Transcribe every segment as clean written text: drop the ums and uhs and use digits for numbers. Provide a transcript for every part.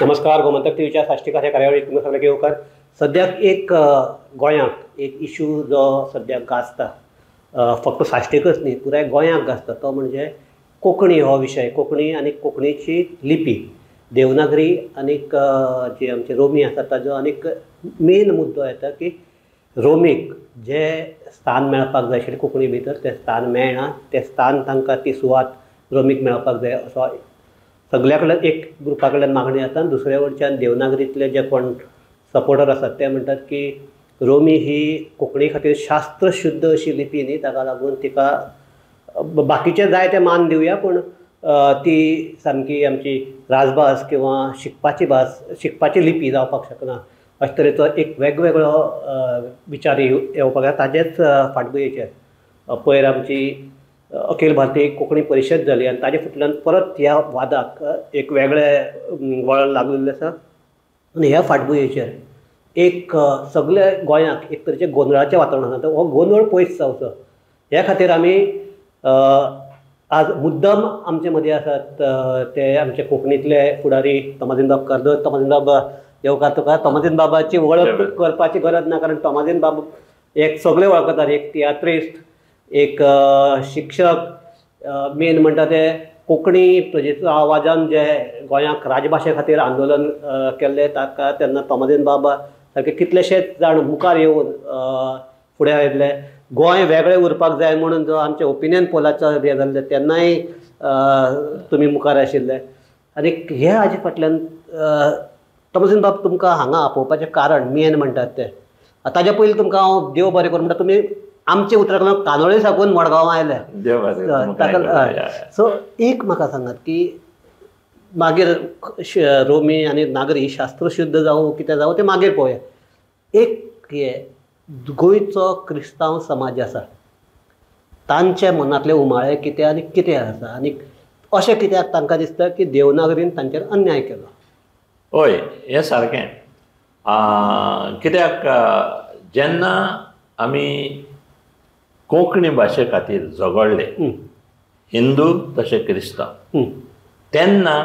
नमस्कार. गोमंतक टीव्हीच्या साश्टिकाच्या कार्यावळीक तुमकां सगळ्यांक येवकार. सद्याक एक गोंयांत एक इशू जो सद्याक गाजता, फक्त साश्टीकच न्ही, पुराय गोंयांक गाजता, तो म्हणजे कोंकणी हो विशय. कोंकणी आनी कोंकणीची लिपी, देवनागरी आनीक जी आमची रोमी आसा ताजो आनीक मेन मुद्दो येता की रोमीक जे स्थान मेळपाक जाय आशिल्लें कोंकणी भितर तें स्थान मेळना. तें स्थान तांकां ती सुवात रोमीक मेळपाक जाय असो सगळ्या कडल्यान एक ग्रुपा कडल्यान मागणी आसा. आनी दुसऱ्या वटच्यान देवनागरींतले जे कोण सपोर्टर आसात ते म्हणटात की रोमी ही कोंकणी खातीर शास्त्र शुद्ध अशी लिपी न्ही, ताका लागून तिका बाकीचे जाय ते मान दिवया, पूण ती सामकी आमची राजभास किंवा शिकपाची लिपी जावपाक शकना. अशे तरेचो एक वेगवेगळो विचार येवपाक जाय. ताजेच फाटभुंयेचेर पयर आमची अखिल भारतीय कोंकणी परिशद जाली आनी ताजे फाटल्यान परत ह्या वादाक एक वेगळें वळण लागलेलें आसा. आनी ह्या फाटभुंयेचेर एक सगळे गोंयांक एक तरेचें गोंधळाचें वातावरण आसा. हो गोंधळ पयस जावचो ह्या खातीर आमी आज मुद्दम आमचे मदीं आसात ते आमचे कोंकणीतले फुडारी तोमाजीन बाब कारदोळ. तोमाजीन बाब येवकार तुका. तोमाजीन बाबाची वळख करपाची गरज ना, कारण तोमाजीन बाब एक सगळे वळखतात. एक तियात्रिस्ट, एक शिक्षक, मेन म्हणटा ते कोंकणी प्रजेचो आवाजान जे गोंयांक राजभाशे खातीर आंदोलन केल्लें ताका तेन्ना तोमाजीन बाब सारके कितलेशेच जाण मुखार येवन फुडें आयिल्ले. गोंय वेगळें उरपाक जाय म्हणून जो आमचे ओपिनियन पोलाचो हें जाल्लें तेन्नाय तुमी मुखार आशिल्ले. आनी हे हाजे फाटल्यान तोमाजीन बाब तुमकां हांगा आपोवपाचें कारण मेन म्हणटात ते. ताज्या पयलीं तुमकां हांव देव बरें करूं म्हणटा. तुमी आमचे उतराखंड कानोळे साकून मडगांव आयले. सो एक म्हाका सांगात की मागीर रोमी आनी नागरी शास्त्रशुद्ध जावं कितें जावं तें मागीर पळोवया. एक हे गोंयचो क्रिस्तांव समाज आसा, तांचे मनांतले उमाळे कितें आनी कितें आसा, आनी अशें कित्याक तांकां दिसता की देवनागरीन तांचेर अन्याय केलो. हय, हें सारकें. कित्याक जेन्ना आमी कोंकणी भाशे खातीर झगडले, हिंदू तशें क्रिस्तांव, तेन्ना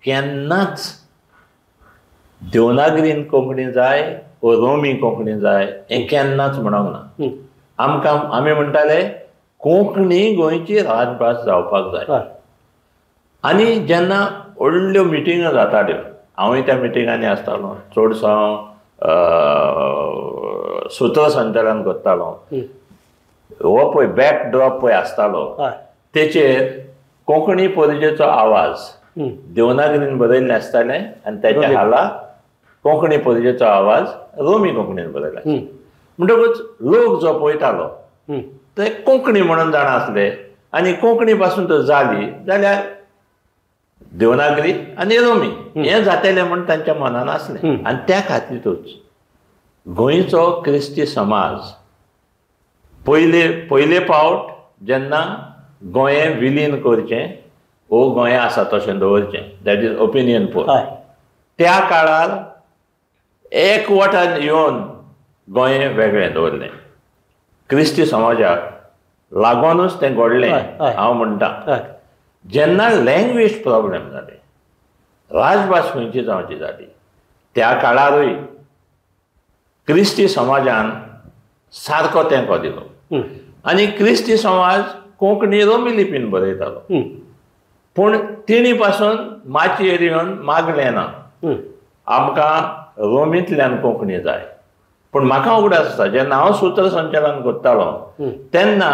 केन्नाच देवनागरीन कोंकणी जाय वा रोमी कोंकणी जाय हें केन्नाच म्हणूंक ना. आमी म्हणटाले कोंकणी गोंयची राजभास जावपाक जाय. आनी जेन्ना व्हडल्यो मिटिंगा जाताल्यो, हांवूय त्या मिटिंगांनी आसतालो, चडसो सूत्रसंचालन करतालो. हो पळय बॅकड्रॉप पळय आसतालो, तेचेर कोंकणी परिजेचो आवाज देवनागरीन बरयल्लें आसतालें आनी तेच्या खाला कोंकणी परिजेचो आवाज रोमी कोंकणीन बरयल्लो. म्हणटकूच लोक जो पळयतालो ते कोंकणी म्हणून जाणा आसले. आनी कोंकणी पासून तर जाली जाल्यार देवनागरी आनी रोमी हें जातलें म्हण तांच्या मनान आसलें. आनी त्या खातीरूच गोंयचो क्रिस्ती समाज पयले फावट जेन्ना गोंय विलीन करचें वो गोंय आसा तशें दवरचें, दॅट इज ओपिनियन पोल, त्या काळार एकवटान येवन गोंय वेगळें दवरलें. क्रिस्ती समाजाक लागूनच तें घडलें हांव म्हणटा. जेन्ना लँग्वेज प्रॉब्लेम जाले, राजभास खंयची जावची जाली, त्या काळारूय क्रिस्ती समाजान सारको तेंको दिलो. आनी क्रिस्ती समाज कोंकणी रोमी लिपीन बरयतालो. पूण तिणी पासून माचयेर येवन मागलें ना, आमकां रोमींतल्यान कोंकणी जाय. पूण म्हाका उगडास आसा, जेन्ना हांव सूत्रसंचालन करतालो तेन्ना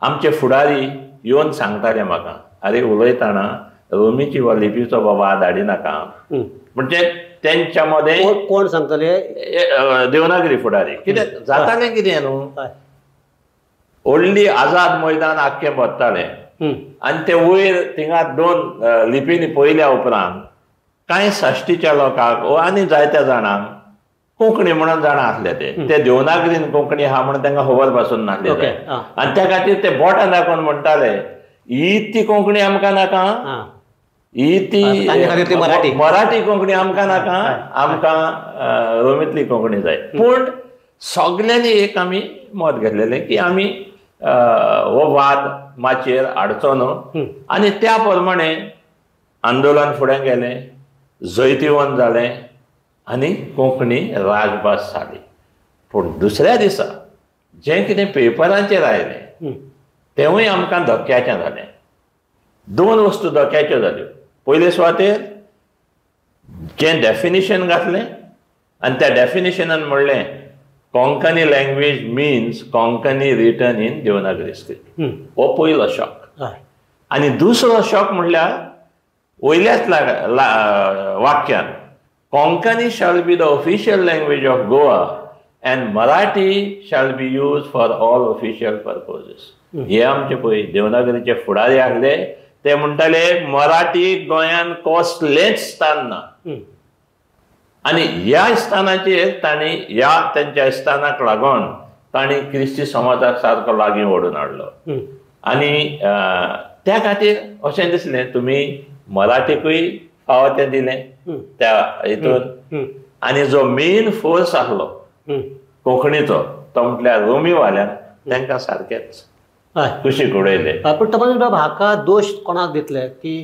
आमचे फुडारी येवन सांगताले म्हाका, आरे उलयतना रोमीची वा लिपीचो बाबा धाडी नाका. म्हणजे तेंच्या मदें कोण सांगताले? देवनागरी फुडारी. कित्याक जातालें कितें न्हू, व्हडली आझाद मैदान आख्खें भरतालें आनी ते वयर थिंगा 2 लिपींनी पयल्या उपरांत कांय साश्टीच्या लोकांक वा आनी जायत्या जाणांक कोंकणी म्हणून जाणा आसले. ते देवनागरीन कोंकणी आहा म्हणून तांकां खबर पासून नासले. आनी त्या खातीर ते बोटां दाखोवन म्हणटाले ही ती कोंकणी आमकां नाका, ही ती मराठी कोंकणी आमकां नाका, आमकां रोमींतली कोंकणी जाय. पूण सगल्यांनी एक आमी मत घेतलेलें की आमी हो वाद माचयेर हाडचो न्हू. आनी त्या प्रमाणे आंदोलन फुडें गेलें. जैतिवंत जालें आनी कोंकणी राजभास जाली. पूण दुसऱ्या दिसा जें कितें पेपरांचेर आयलें तेंवूय आमकां धक्क्याचें जालें. दोन वस्तू धक्क्याच्यो जाल्यो. पयले सुवातेर जें डेफिनेशन घातलें आनी त्या डेफिनेशनान म्हणलें Konkani language means Konkani written in Devanagari script. हो पयलो शॉक. आनी दुसरो शॉक म्हणल्यार वयल्याच वाक्यान Konkani shall be the official language of Goa and Marathi shall be use for all official purposes. हे आमचे पळय देवनागरीचे फुडारी आसले ते म्हणटाले मराठी गोंयान कसलेंच स्थान ना. आनी ह्या स्थानाचेर तांणी ह्या तेंच्या स्थानाक लागून तांणी क्रिस्ती समाजाक सारको लागीं ओडून हाडलो. आनी त्या खातीर अशें दिसलें तुमी मराठीकूय फावो तें दिलें त्या हितून. आनी जो मेन फोर्स आसलो कोंकणीचो तो म्हटल्यार रोमीवाल्यान तांकां सारकेंच कुशीक उडयलें. पूण तपन बाब हाका दोश कोणाक दितले की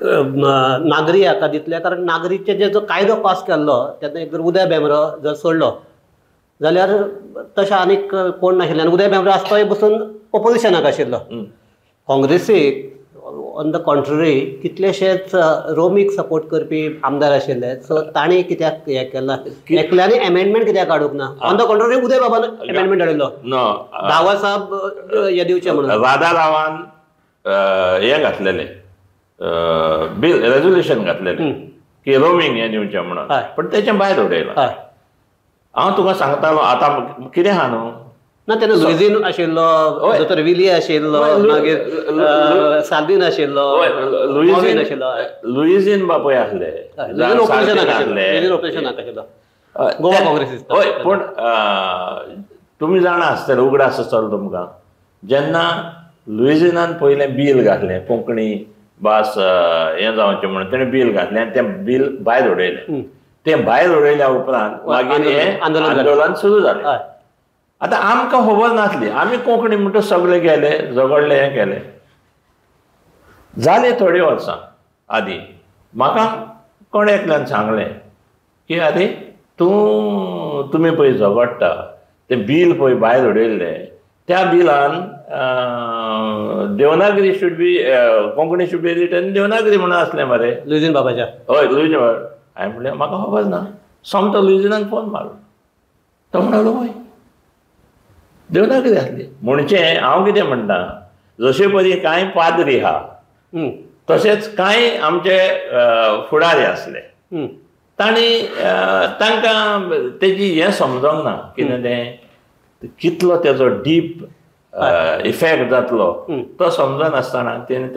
नागरी हाका दितले कारण नागरीचे जो कायदो पास केल्लो तेन्ना एक जर उदय भेंब्रो जर सोडलो जाल्यार तशें आनीक कोण नाशिल्ले. आनी उदय भेंब्रो आसतोय बसून ऑपोजिशनाक आशिल्लो. काँग्रेसीक ऑन द कॉन्ट्ररी कितलेशेच रोमीक सपोर्ट करपी आमदार आशिल्ले. सो तांणी कित्याक हें केलां एकल्यानी एमेंडमेंट कित्याक काडूंक ना. ऑन द कॉन्ट्ररी उदय बाबान एमेंडमेंट हाडिल्लो दावा साहेब हे दिवचे म्हणून. राधा रावान हें घातलेलें बिल रेजोल्युशन घातलेलें की रोमींग हें दिवचें म्हणून. पण तेच्या भायर उडयलां. हांव तुका सांगतालो आतां कितें आहा न्हू ना तेन्ना लुइजीन आशिल्लो दोतोर विली आशिल्लो मागीर साल्दीन आशिल्लो लुइजीन आशिल्लो लुइजीन बापय आसले ऑपरेशनाक आशिल्लो गोवा काँग्रेसीस्ट. हय पूण तुमी जाणा आसतले उगडास आसतलो तुमकां जेन्ना लुइजीनान पयलें बील घातलें कोंकणी भास हें जावचें म्हणून तेणें बील घातलें आनी तें बील भायर उडयलें. तें भायर उडयल्या उपरांत मागीर हें आंदोलन सुरू जालें. आतां आमकां खबर नासली आमी कोंकणी म्हणटा सगळे गेले झगडले हें केलें. जाले थोडी वर्सां आदीं म्हाका कोण एकल्यान सांगलें की आरे तुमी पळय झगडटा तें बील पळय भायर उडयल्लें त्या बिलान Devanagari should be Konkani should be written Devanagari म्हणून आसलें मरे लुइजीन बाबाच्या. हय लुइजीन बाबा. हांवें म्हणलें म्हाका खबर ना. सोमतो लुइजीनाक फोन मारलो. तो म्हणलो वय देवनागरी आसली म्हणचें. हांव कितें म्हणटा जशे परी कांय पाद्री आहा तशेंच कांय आमचे फुडारी आसले. तांणी तांकां तेजी हें समजोंक ना कितें तें कितलो तेजो डीप इफेक्ट जातलो तो समजनासतना तेणें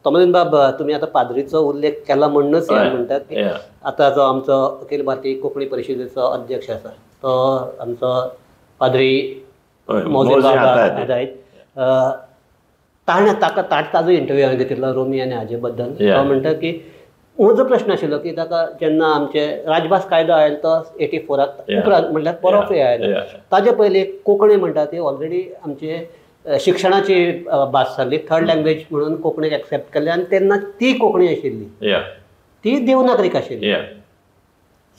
तोमलीन बाब तुमी आतां पाद्रीचो उल्लेख केला म्हणूनच म्हणटात की आतां जो आमचो अखिल भारतीय कोंकणी परिशदेचो अध्यक्ष आसा तो आमचो पाद्री मौजूद बाबा ताणें ताजो इंटरव्यू हांवें घेतिल्लो रोमी आनी हाजे बद्दल. तो म्हणटा की म्हजो प्रश्न आशिल्लो की ताका जेन्ना आमचे राजभास कायदो आयलो तो 84 उपरांत म्हणल्यार परत आयलो ताजे पयलीं कोंकणी म्हणटा ती ऑलरेडी आमचे शिक्षणाची भास जाल्ली थर्ड लँग्वेज म्हणून कोंकणीक एक्सेप्ट केल्ली आनी तेन्ना ती कोंकणी आशिल्ली ती देवनागरीक आशिल्ली.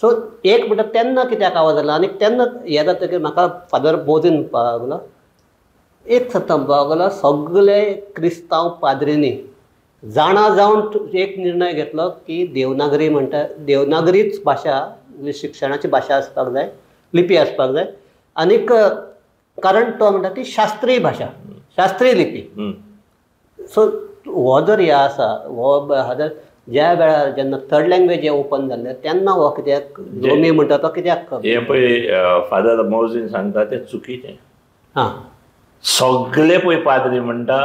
सो एक म्हणटा तेन्ना कित्याक आवाज जालो आनी तेन्ना हें जातकीर म्हाका फादर मोजीन पावलो एक सत्ता पावलो सगळे क्रिस्तांव पाद्रींनी जाणा जावन एक निर्णय घेतलो की देवनागरी म्हणटा देवनागरीच भाशा शिक्षणाची भाशा आसपाक जाय लिपी आसपाक जाय. आनीक कारण तो म्हणटा ती शास्त्रीय भाशा शास्त्रीय लिपी. सो हो जर हे आसा हो जर ज्या वेळार जेन्ना थर्ड लँग्वेज हे ओपन जाल्ले तेन्ना हो कित्याक रोमी म्हणटा तो कित्याक हें पळय फादर मौजीन सांगता तें चुकीचें. हां सगळे पळय पाद्री म्हणटा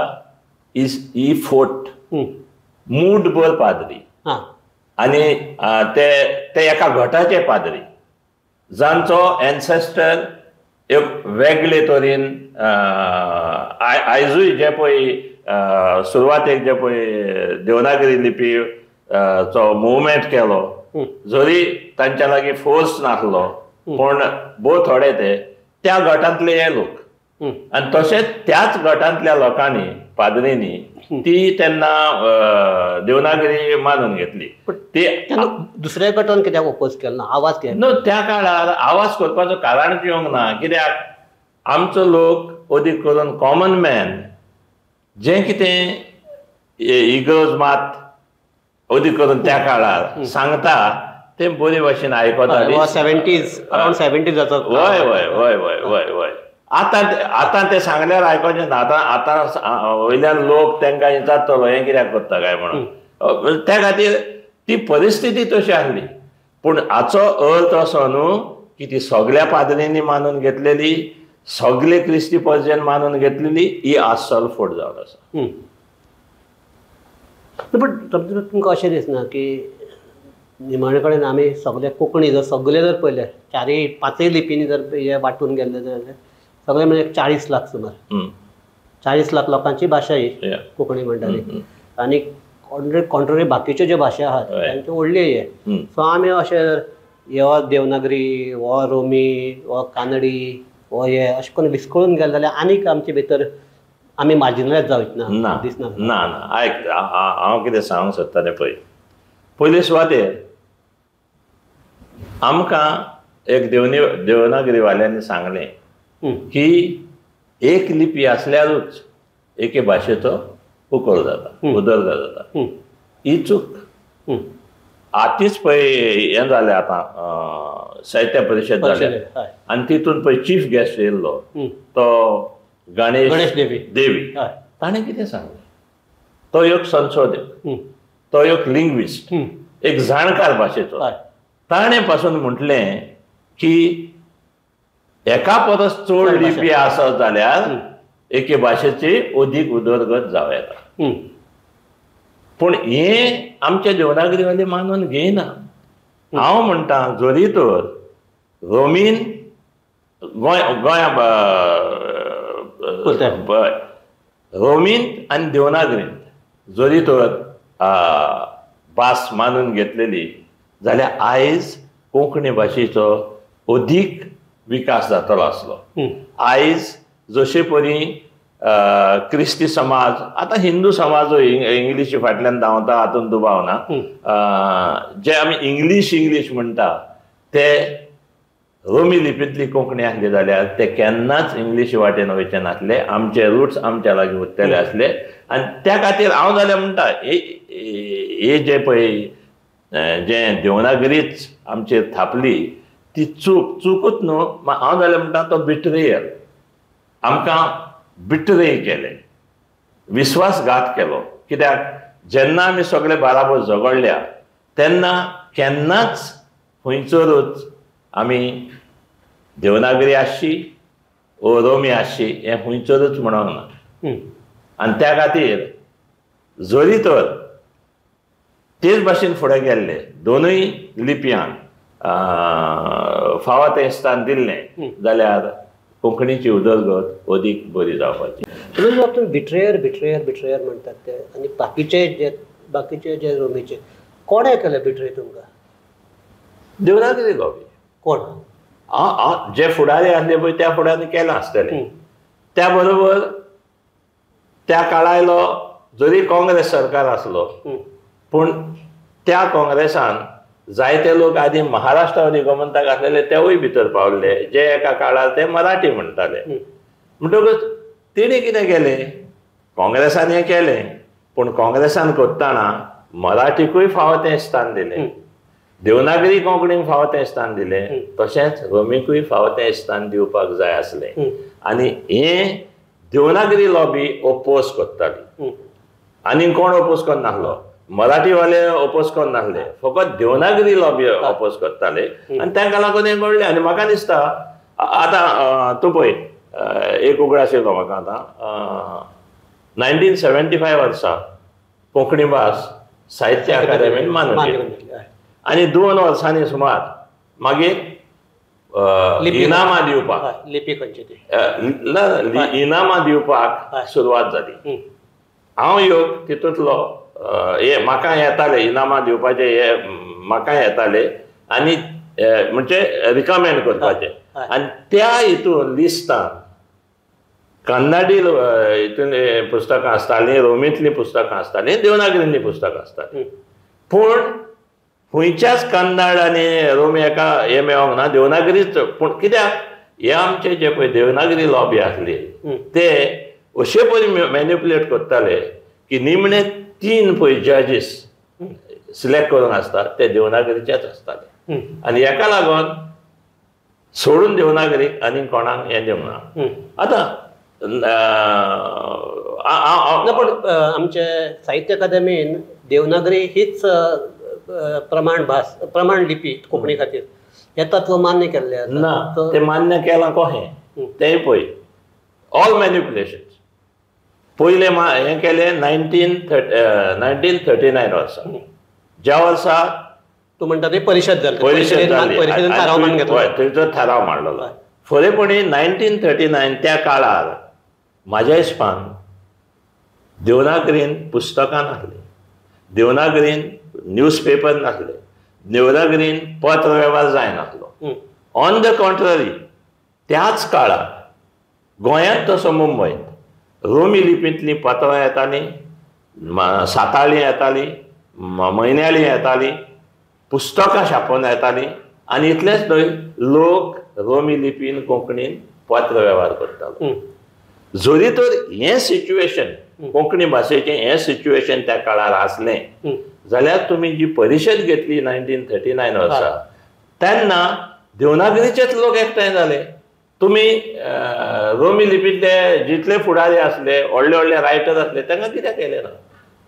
ही फोर्ट मूठभर पाद्री आनी ते एका गटाचे पाद्री जांचो एन्सेस्टर एक वेगळे तरेन आयजूय जे पळय सुरवातेक जे पळय देवनागरी लिपी चो मुवमेंट केलो जरी तांच्या लागीं फोर्स नासलो पूण भोव थोडे ते त्या गटांतले हे लोक आनी तशेंच त्याच गटांतल्या लोकांनी पाद्रींनी ती तेन्ना देवनागरी मानून घेतली. ते दुसऱ्या गटान कित्याक ओपोज केलो ना? आवाज केलो न्हू, त्या काळार आवाज करपाचो कारणच येवंक ना. कित्याक आमचो लोक अदीक करून कॉमन मॅन जें कितें इगर्ज मात अदीक करून त्या काळार सांगता ते बरे भाशेन आयकताली. 70s अराउंड 70s जाता. वय वय वय वय वय वय आतां ते सांगल्यार आयकोचें ना. आतां वयल्यान लोक तांकां विचारतलो हें कित्याक करता काय म्हणून. त्या खातीर ती परिस्थिती तशी आसली. पूण हाचो अर्थ असो न्हू की ती सगळ्या पाद्रींनी मानून घेतलेली, सगळे क्रिस्ती पर्जन मानून घेतलेली, ही आसल फोट जावन आसा. पण तुमकां अशें दिसना की निमाणे कडेन आमी सगळे कोंकणी जर सगळे जर पळयले 4-5 लिपींनी जर हे वांटून गेले जाल्यार सगळे म्हणजे 40 लाख सुमार 40 लाख लोकांची भाशा ही कोंकणी म्हणटाली. आनी कॉन्ट्ररी बाकीच्यो ज्यो भाशा आहात तांच्यो व्हडल्यो हे. सो आमी अशें हो देवनागरी हो रोमी हो कानडी हो हे अशें करून विस्कळून गेले जाल्यार आनीक आमचे भितर आमी मार्जिनलायज जावचना दिसना? ना ना, आयक, हांव कितें सांगूंक सोदतालें पळय. पयले सुवातेर आमकां एक देवनागरी वाल्यांनी सांगलें की एक लिपी आसल्यारूच एके भाशेचो उकोल जाता, उदरगत जाता. ही चूक. आतीच पळय हें जालें आतां साहित्य परिशद जालें आनी तितून पळय चीफ गेस्ट येयल्लो तो गणेश देवी. ताणें कितें सांगलें? तो एक संशोधक, तो एक लिंग्विस्ट, एक जाणकार भाशेचो. ताणें पासून म्हटलें की एका परस चड लिपी आसत जाल्यार एके भाशेची अदीक उदरगत जावं येता. पूण हें आमचे देवनागरीवाले मानून घेयना. हांव म्हणटा जरी तर रोमीन गोंया रोमीन आनी देवनागरींत जरी तर भास मानून घेतलेली जाल्यार आयज कोंकणी भाशेचो अदीक विकास जातलो आसलो. आयज जशे परी क्रिस्ती समाज, आतां हिंदू समाज इंग्लिशी फाटल्यान धांवता हातूंत दुबाव ना. जे आमी इंग्लीश म्हणटा ते रोमी लिपींतली कोंकणी आसली जाल्यार ते केन्नाच इंग्लिशी वाटेन वयचे नासले. आमचे रुट्स आमच्या लागीं उरतले आसले. आनी त्या खातीर हांव जाल्यार म्हणटा हे जे पळय जें देवनागरीच आमचेर थापली ती चूकूच न्हू. हांव जाल्यार म्हणटा तो बिट्रेयल. आमकां बिट्रे केलें, विस्वासघात केलो. कित्याक जेन्ना आमी सगळे बाराबर झगडल्या तेन्ना केन्नाच खंयसरूच आमी देवनागरी आसची वो रोमी आसची हें खंयसरूच म्हणोंक ना. आनी त्या खातीर जरी तर तेच भाशेन फुडें गेल्ले दोनूय लिपयांक फावा तें स्थान दिल्लें जाल्यार कोंकणीची उदरगत अदीक बरी जावपाची. तुम्ही बिट्रेयर म्हणटात ते आनी बाकीचे जे रोमीचे कोणे केले बिट्रे तुमकां? देवनागरी गोवी. कोण? जे फुडारी आसले पळय त्या फुडारी केलां आसतलें. त्या बरोबर त्या काळायलो जरी काँग्रेस सरकार आसलो पूण त्या काँग्रेसान जायते लोक आदी महाराष्ट्रावरी गोमंतक आसलेले तेवूय भितर पावले जे एका काळार ते मराठी म्हणटाले. म्हणटकूच तेणी कितें केलें? काँग्रेसान हें केलें पूण काँग्रेसान करतना मराठीकूय फावो तें स्थान दिलें, देवनागरी कोंकणीक फावो तें स्थान दिलें, तशेंच रोमीकूय फावो तें स्थान दिवपाक जाय आसलें. आनी हें देवनागरी लॉबी ओपोज करताली. आनी कोण ओपोज करनासलो? मराठीवाले ओपोज करनासले, फकत देवनागरी लॉबी ओपोज करताले. आनी तांकां लागून हें घडलें. आनी म्हाका दिसता आतां तूं पळय एक उगड आशिल्लो म्हाका आतां 1975 वर्सा कोंकणी भास साहित्य अकादेमीन मानून घेतली. आनी 2 वर्सांनी सुमार मागीर इनामां दिवपाक लिपी खंयची ती इनामां दिवपाक सुरवात जाली. हांव येवक तितूंतलो हे म्हाका येताले इनामां दिवपाचे हे म्हाका येताले आनी म्हणजे रिकमेंड करपाचे. आनी त्या हितून लिस्टान कन्नडी हितून पुस्तकां आसतालीं, रोमींतलीं पुस्तकां आसतालीं, देवनागरींतलीं पुस्तकां आसतालीं. पूण खंयच्याच कन्नड आनी रोमी एका हे मेळोंक ना, देवनागरीच. पूण कित्याक हे आमचे जे पळय देवनागरी लॉबी आसली ते अशे परी मॅन्युपुलेट करताले की निमणे 3 पळय जजीस सिलेक्ट करूंक आसता ते देवनागरीचेच आसताले. आनी हेका लागून सोडून देवनागरीक आनी कोणाक हें दिवंक ना. आतां पण आमचे साहित्य अकादमीन देवनागरी हीच प्रमाण लिपी कोंकणी खातीर हे तत्व मान्य केल्ले ना. ते मान्य केलां कशें तेंय पळय. ऑल मॅन्युपुलेशन्स पयलें हें केलें 1939 वर्सा. ज्या वर्सा तूं म्हणटा ती परिशद जाली, थंयचो थाराव मांडलेलो. फुडेपणी 1939 त्या काळार म्हाज्या हिसपान देवनागरीन पुस्तकां नासलीं, देवनागरीन न्यूजपेपर नासले, देवनागरीन पत्र वेव्हार जायनासलो. ऑन द कॉन्ट्ररी त्याच काळार गोंयांत तसो मुंबयत रोमी लिपींतलीं पत्रां येतालीं, साताळीं येतालीं, म्हयन्याळीं येतालीं, पुस्तकां छापून येतालीं. आनी इतलेंच न्हय, लोक रोमी लिपीन कोंकणीन पत्र वेव्हार करतालो. जरी तर हें सिच्युएशन कोंकणी भाशेचें हें सिच्युएशन त्या काळार आसलें जाल्यार तुमी जी परिशद घेतली 1939 वर्सा तेन्ना देवनागरीचेच लोक एकठांय जाले. तुमी रोमी लिपींतले जितले फुडारी आसले, व्हडले व्हडले रायटर आसले, तांकां कित्याक केलें ना?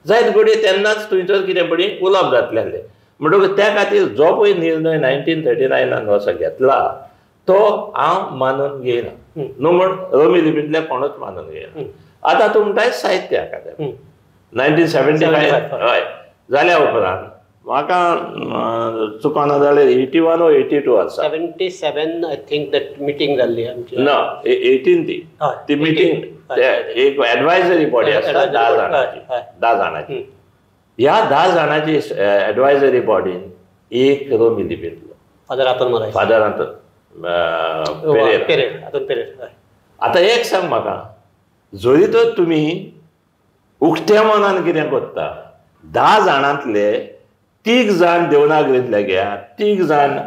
जायत घडये तेन्नाच थंयसर कितें पडी उलोवप जातलें आसलें. म्हणटकूच त्या खातीर जो पळय निर्णय 1939 वर्सा घेतला तो हांव मानून घेयना. न्हू म्हण रोमी लिपींतले कोणूच मानून घेयना. आतां तूं म्हणटाय साहित्य अकादमी 1975 हय जाल्या उपरांत म्हाका चुकोना जाल्यार 81 or 82 वर्सा 77 आय थिंक दॅट मिटींग जाल्ली आमची. ना 18 ती मिटींग एक एडवायझरी बॉडी आसता 10 जाणांची. ह्या 10 जाणांची एडवायझरी बॉडीन एक रोमी लिपींतलो फादर पेरेरा. आतां एक सांग म्हाका, जरी तर तुमी उक्त्या मनान कितें करता, 10 जाणांतले 3 जाण देवनागरींतले घेयात, 3 जाण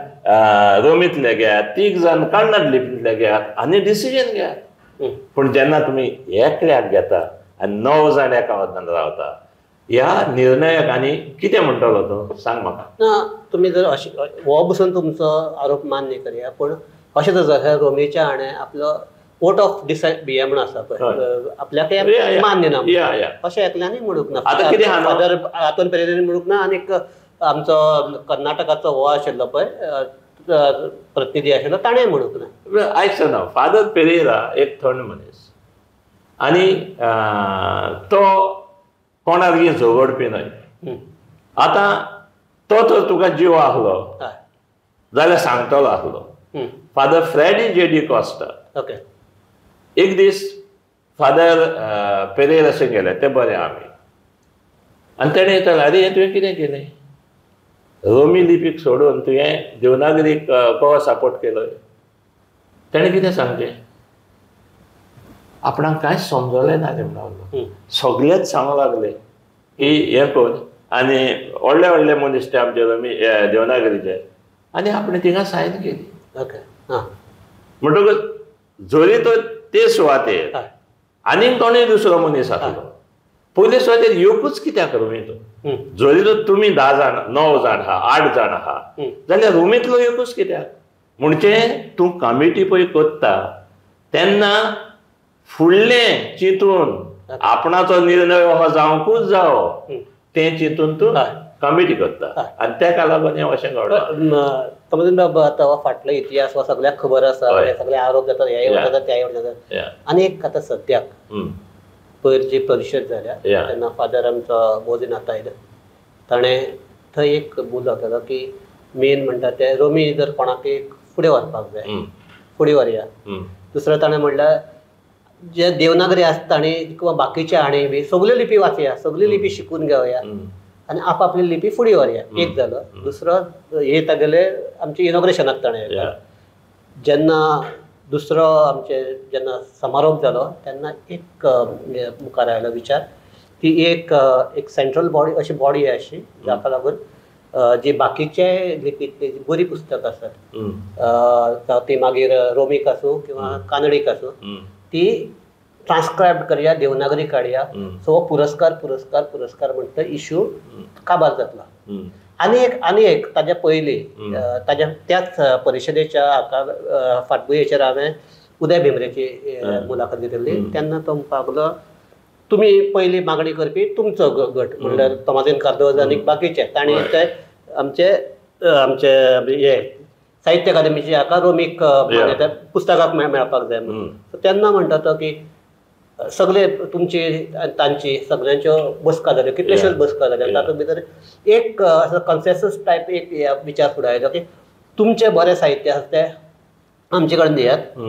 रोमींतले घेयात, 3 जाण कन्नड लिपींतले घेयात आनी डिसिजन घेयात. पूण जेन्ना तुमी एकल्याक घेता आनी 9 जाण एका वतान रावता, ह्या निर्णयकांनी कितें म्हणटलो तो सांग म्हाका. ना तुमी जर अशें हो बसून तुमचो आरोप मान्य करया, पूण अशें जर रोमीच्या हाणें आपलो वोट ऑफ डिसायड म्हणून आसा पळय, आपल्याक मान्य ना अशें एकल्यांनी म्हणूंक ना. फादर आतोन पेरेरान म्हणूंक ना. आनीक आमचो कर्नाटकाचो हो आशिल्लो पळय प्रतिनिधी आशिल्लो ताणें म्हणूंक ना. आयकचो ना. फादर पेरेरा एक थंड मनीस आनी तो कोणाकय झगडपी न्हय. आतां तो तर तुका जीव आसलो जाल्यार सांगतलो आसलो. Father Freddy J D Costa okay एक दीस फादर पेरेरा अशें गेले, ते बरें आमी. आनी तेणें येतालें, अरे हें तुवें कितें केलें? रोमी लिपीक सोडून तुवें देवनागरीक को सपोर्ट केलोय? तेणें कितें सांगचें? आपणाक कांयच समजलें ना तें म्हणून सगळेच सांगूंक लागले की हें कर. आनी व्हडले व्हडले मनीस ते आमचे रोमी देवनागरीचे, आनी आपणें थिंगा सायन केली. ओके म्हणटकूच जरी तर ते सुवातेर आनीक कोणूय दुसरो मनीस आसलो, पयले सुवातेर येवकूच कित्याक रोमींतलो? जरी तर तुमी 10 जाण 9 जाण आहा, 8 जाण आहा, जाल्यार रोमींतलो येवकूच कित्याक? म्हणजे तूं कमिटी पळय करता तेन्ना फुडलें चिंतून आपणाचो निर्णय हो जावंकूच जावो तें चिंतून तूं कमिटी करता. आनी तेका लागून हें अशें घडटा. समजून बाबा आतां हो फाटलो इतिहास हो सगळ्याक खबर आसा, सगळे आरोप जातात, ह्याय जातात त्याय जातात. आनी एक आतां सद्याक पयर जी परिशद जाल्या तेन्ना फादर आमचो मोजिनाथ आयलो, ताणें थंय एक मुद्दो केलो की मेन म्हणटा ते रोमी जर कोणाकय फुडें वचपाक जाय, फुडें व्हरया. दुसरो ताणें म्हणल्यार जे देवनागरी आसता ताणी किंवा बाकीचे हाणी बी सगल्यो लिपी वाचया, सगळी लिपी शिकून घेवया आनी आपापली लिपी फुडें व्हरया. एक जालो. दुसरो हे तागेले आमचे इनॉग्रेशनाक ताणें जेन्ना दुसरो आमचे जेन्ना समारोप जालो तेन्ना एक मुखार आयलो विचार की एक सेंट्रल बॉडी अशी बॉडी अशी जाका लागून जी बाकीचे लिपींतली जी बरी पुस्तकां आसात ती मागीर रोमीक आसूं किंवा कानडीक आसूं ती ट्रान्सक्रायब करया देवनागरी काडया सो पुरस्कार पुरस्कार पुरस्कार म्हणटा इश्यू काबार जातलो. आनी एक ताज्या पयलीं ताज्या त्याच परिशदेच्या हाका फाटभुंयेचेर हांवें उदय भेंब्रेची मुलाखत घेतिल्ली तेन्ना तो म्हणपाक लागलो तुमी पयलीं मागणी करपी तुमचो गट म्हणल्यार तोमाजीन कार्दोज आनी बाकीचे तांणी ते आमचे हे साहित्य अकादमीची हाका रोमीक पुस्तकाक मेळपाक जाय म्हणून. तेन्ना म्हणटा तो की सगळे तुमची तांची सगळ्यांच्यो बसका जाल्यो कितल्योश्योच बसका जाल्यो तातूंत भितर एक कन्सेन्सस टायप एक विचार फुडें आयलो की तुमचें बरें साहित्य आसा तें आमचे कडेन दियात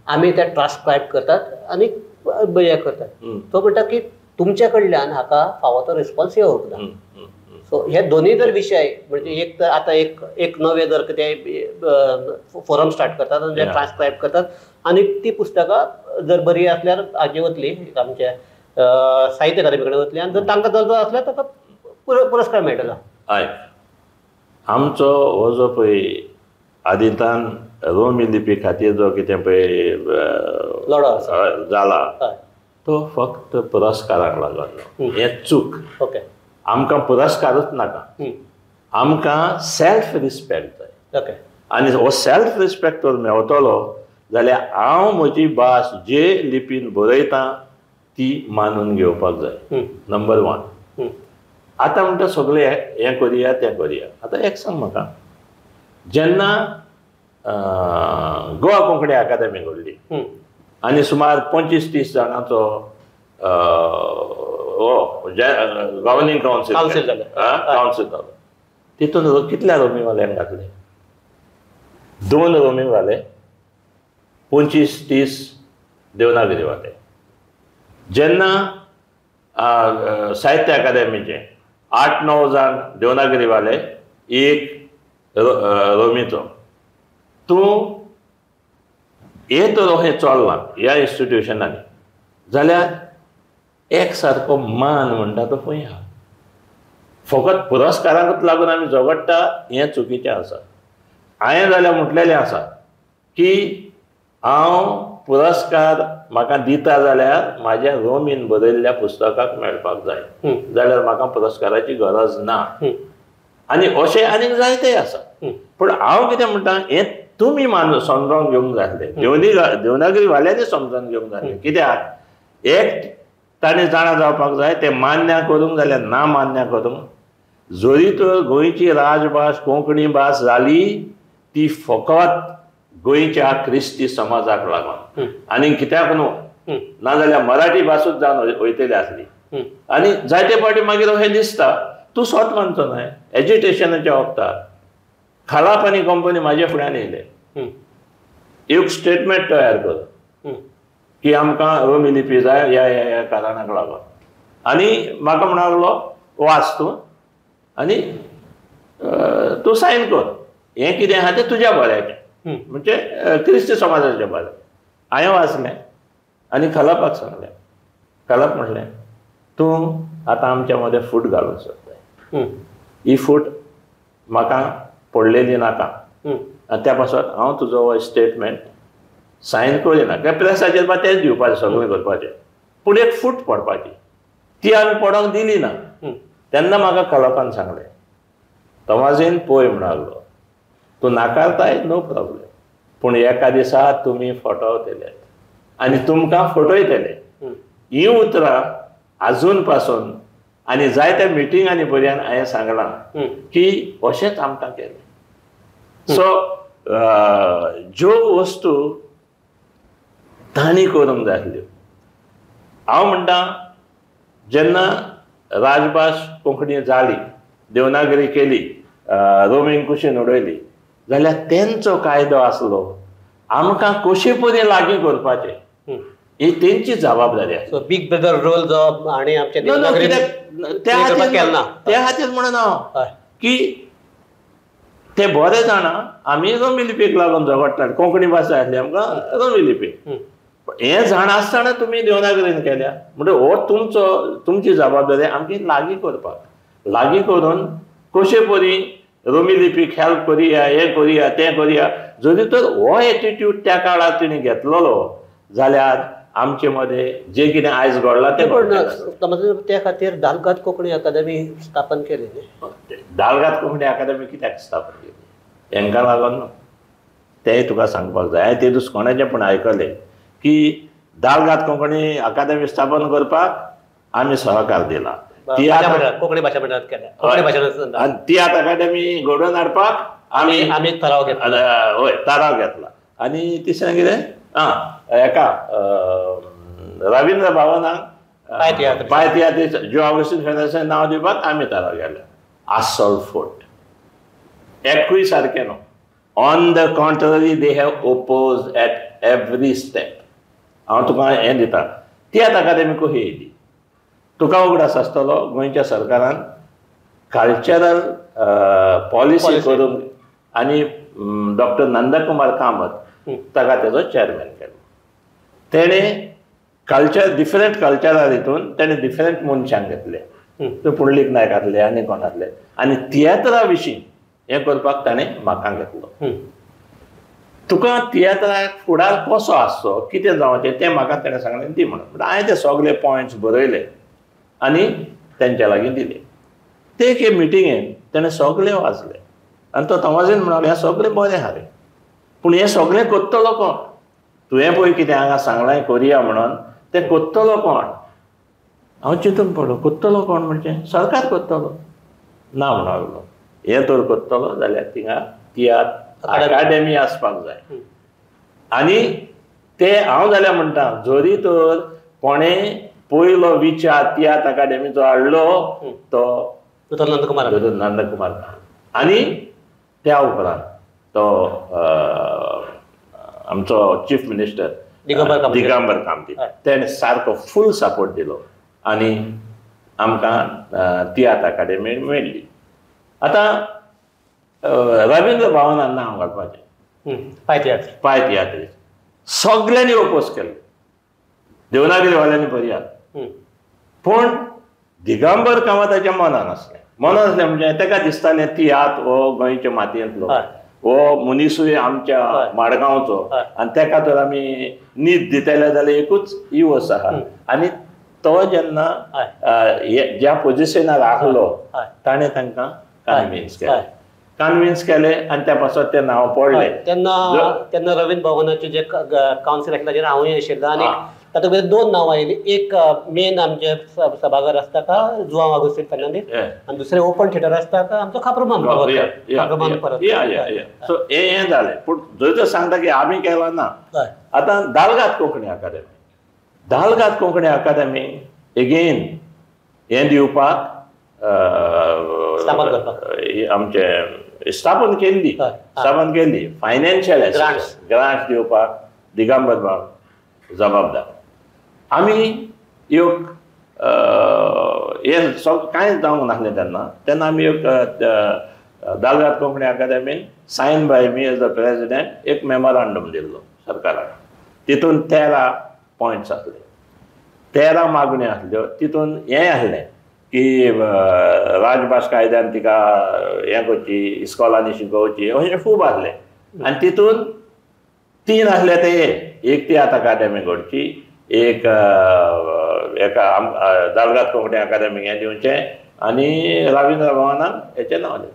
आमी तें ट्रान्सक्रायब करतात आनी हें करतात. तो म्हणटा की तुमचे कडल्यान हाका फावो तो रिस्पॉन्स येवंक ना. सो हे दोनूय जर विशय म्हणजे एक तर आतां एक नवे जर कितें फोरम स्टार्ट करतात आनी ते ट्रान्सक्रायब करतात आनी ती पुस्तकां जर बरी आसल्यार हाजी वतली आमच्या साहित्य अकादमी कडेन वतली आनी जर तांकां दर्जो आसल्यार ताका पुरस्कार मेळटलो. हय आमचो हो जो पळय आदितान रोमी लिपी खातीर जो कितें पळय लढो जाला तो फक्त पुरस्काराक लागून हें चूक. ओके आमकां पुरस्कारूच नाका आमकां सेल्फ रिस्पेक्ट जाय. ओके आनी हो सेल्फ रिस्पेक्ट जर मेळटलो जाल्यार हांव म्हजी भास जे लिपीन बरयतां ती मानून घेवपाक जाय. नंबर 1. आतां म्हणटा सगळे हें करया तें करया. आतां एक सांग म्हाका जेन्ना गोवा कोंकणी अकादमी घडली आनी सुमार 25-30 जाणांचो गव्हर्निंग कावन्सील जालो तितून कितल्या रोमीवाल्यांक घातले 2 रोमीवाले 25-30 देवनागरीवाले. जेन्ना साहित्य अकादमीचे 8-9 जाण देवनागरीवाले एक रोमीचो तूं येत हे चलना ह्या इन्स्टिट्युशनांनी जाल्यार एक सारको मान म्हणटा तो खंय आहा. फकत पुरस्काराकूच लागून आमी झगडटा हें चुकीचें आसा. हांवें जाल्यार म्हटलेलें आसा की हांव पुरस्कार म्हाका दिता जाल्यार म्हाज्या रोमीन बरयल्ल्या पुस्तकाक मेळपाक जाय जाल्यार म्हाका पुरस्काराची गरज ना. आनी अशें आनीक जायते आसा. पूण हांव कितें म्हणटा हें तुमी समजोन घेवंक जाय आसलें. देवनागरी वाल्यांनी समजोन घेवंक जाय आसलें. कित्याक एक ताणें जाणा जावपाक जाय तें मान्य करूंक जाल्यार ना मान्य करूंक. जरी तर गोंयची राजभास कोंकणी भास जाली ती फकत गोंयच्या क्रिस्ती समाजाक लागून आनी कित्याक न्हू नाजाल्यार मराठी भासूच जावन वयतली आसली. आनी जायते फावटी मागीर अशें दिसता तूं स्वत मानचो न्हय. एज्युटेशनाच्या वक्तार खालाप आनी कंपनी म्हाज्या फुड्यान येयले एक स्टेटमेंट तयार कर की आमकां रोमी लिपी जाय ह्या कारणाक लागून. आनी म्हाका म्हणूंक लागलो वाच तूं आनी तूं सायन कर. हें कितें आहा तें तुज्या बऱ्याचें म्हणजे क्रिस्ती समाजाच्या बरें. हांवें वाचलें आनी खालापाक सांगलें. खालाप म्हणलें तूं आतां आमच्या मदें फूट घालूंक सोदताय. ही फूट म्हाका पडलेली नाका आनी त्या पासून हांव तुजो हो स्टेटमेंट सायन करिना. काय प्रेसाचेर बा तेंच दिवपाचें सगळें करपाचें पूण एक फूट पडपाची ती आमी पडोवंक दिली ना. तेन्ना म्हाका खालापान सांगलें तमाजीन पळय म्हणून लागलो तूं नाकारताय नो प्रॉब्लेम पूण एका दिसा तुमी फटवतले आनी तुमकां फटयतले. ही उतरां आजून पासून आनी जायत्या मिटिंगांनी पर्यंत हांवें सांगलां की अशेंच आमकां केलें. सो ज्यो वस्तू तांणी करूंक जाय आसल्यो हांव म्हणटा जेन्ना राजभास कोंकणी जाली देवनागरी केली रोमीन कुशीन उडयली जाल्यार तेंचो कायदो आसलो आमकां कशे परी लागीं करपाचें ही तेंची जबाबदारी आसा. बिग ब्रदर रोल जो आनी आमचे त्या खातीर म्हणून हांव की ते बरे जाणा आमी रोमी लिपीक लागून झगडटात. कोंकणी भाशा आसली आमकां रोमी लिपीक. हे जाण आसतना तुमी देवनागरीन केल्या म्हणजे हो तुमची जबाबदारी आमची लागीं करपाक. लागीं करून कशे परी रोमी लिपीक हेल्प करुया, हे करुया, तें करुया. जरी तर हो एटिट्यूड त्या काळार तिणी घेतलेलो जाल्यार आमचे मदें जे कितें आयज घडलां तें त्या खातीर दालगाद कोंकणी अकादमी स्थापन केली. दालगाद कोंकणी अकादमी कित्याक स्थापन केली हेंकां लागून तें तुका सांगपाक जाय. हांवें ते दीस कोणाचें पूण आयकलें की दालगाद कोंकणी अकादमी स्थापन करपाक आमी सहकार दिला. कोंकणी भाशा मंडळात केल्या. कोंकणी भाशा आनी तियात्र अकादमी घडोवन हाडपाक आमी थाराव घेतला. हय थाराव घेतला. आनी तिसरें कितें हेका रवींद्र भवनाक पाय तियात्री ज्यो ऑगस्टीन फेडरेशन नांव दिवपाक आमी थाराव गेले. आसोल फोर्ट एकूय सारकें न्हू. On the contrary they have oppose at every step. हांव तुका हें दिता तियात्र अकादमी कशी येयली. तुका उगडास आसतलो गोंयच्या सरकारान कल्चरल पॉलिसी करून आनी डॉक्टर नंदकुमार कामत ताका तेजो चेअरमॅन केलो. तेणें कल्चर डिफरंट कल्चरार हितून तेणें डिफरंट मनशांक घेतले. ते पुंडलीक नायक आसले आनी कोण आसले आनी तियात्रा विशीं हें करपाक ताणें म्हाका घेतलो. तुका तियात्राक फुडार कसो आसचो कितें जावचें तें म्हाका तेणें सांगलें दी म्हणून. हांवें ते सगळे पॉयंट्स बरयले आनी तेंच्या लागीं दिले. ते मिटिंगेन तेणें सगळे वाचले आनी तो तमाशेन म्हणलो हें सगळें बरें आहा रे पूण हें सगळें कोत्तलो कोण. तुवें पळय कितें हांगा सांगलां करुया म्हणून तें कोत्तलो कोण. हांव चिंतून पडलो कोत्तलो कोण म्हणजे सरकार कोत्तलो ना म्हणून लागलो. हें तर कोत्तलो जाल्यार थिंगा तियात्र अकादेमी आसपाक जाय. आनी ते हांव जाल्यार म्हणटा जरी तर कोणें पयलो विचार तियात्र अकादेमीचो हाडलो तो नंदकुमार आनी त्या उपरांत तो आमचो चीफ मिनिस्टर दिगंबर कामती तेणें सारको फूल सपोर्ट दिलो आनी आमकां तियात्र अकादेमी मेळ्ळी. आतां रवींद्र भवनान नांव घालपाचें पाय तियात्री सगळ्यांनी ओपोज केलें. देवनागरी वाल्यांनी पर्याय पूण दिगंबर कामताच्या मनान आसलें. मनान आसलें म्हणजे ताका दिसतालें तियात्र हो गोंयच्या मातयेंतलो हो मनीसूय आमच्या माडगांवचो आनी ताका तर आमी न्हीद दितले जाल्यार एकूच इवस आहा. आनी तो जेन्ना ज्या पोजिशनार आसलो ताणें तांकां कन्विन्स केलें आनी त्या पासून तें नांव पडलें. तेन्ना रवींद्र भवनाचे जे कावन्सील आसलें ताचेर हांवूय आशिल्लो आनी तातूंत भितर दोन नांवां आयलीं. एक मेन आमचे सभाघर आसता का जुवांव आगोस्तीन फेर्नांदीस आनी दुसरें ओपन थिएटर आसता का आमचो खाप्रमान परत. सो हें जालें पूण जर तर सांगता की आमी केला ना. आतां दालगाद कोंकणी अकादमी एगेन हें दिवपाक आमचे स्थापन केल्ली फायनान्शियल ग्रांट्स दिवपाक दिगंबर बाब जबाबदार. आमी एक हें कांयच जावंक नासलें तेन्ना आमी एक दालगाद कोंकणी अकादमीन signed by me as the president एक मेमोरंडम दिल्लो सरकाराक. तितून 13 पॉयंट्स आसले 13 मागण्यो आसल्यो. तितून हें आसलें की राजभास कायद्यान तिका हें करची इस्कॉलांनी शिकोवची अशें खूब आसलें. आनी तितून 3 आसले ते एक तियात्र अकादेमी घडची एक एका दालगाद कोंकणी अकादेमीक हें दिवचें आनी रवींद्र भवनाक हेचें नांव दिवचें.